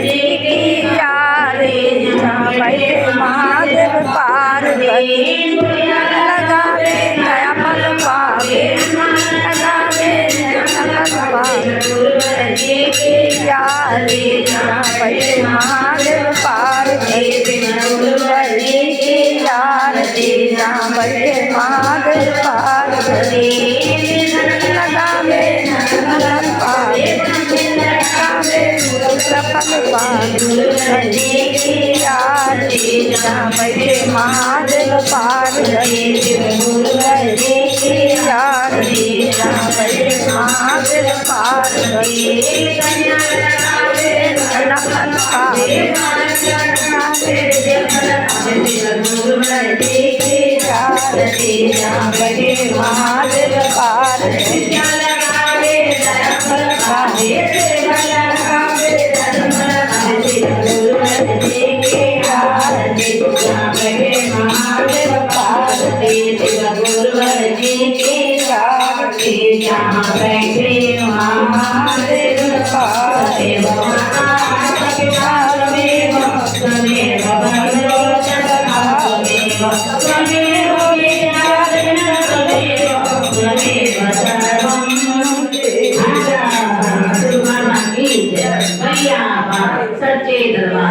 जी की यारी जहाँ बैठे महादेव पार्वती लगावे नया फल पावे लगावे नया फल पावे जी की यारी जहाँ बैठे महादेव पार्वती जी की यारी जहाँ बैठे महादेव पार्वती लगावे नया फल पावे जी की यारी जहाँ बैठे महादेव पार्वती जी की यारी जहाँ बैठे महादेव पार्वती जहाँ बैठे महादेव पार्वती महादेव पार्वती गुरुवर जी की यारी जहाँ बैठे महादेव पार्वती।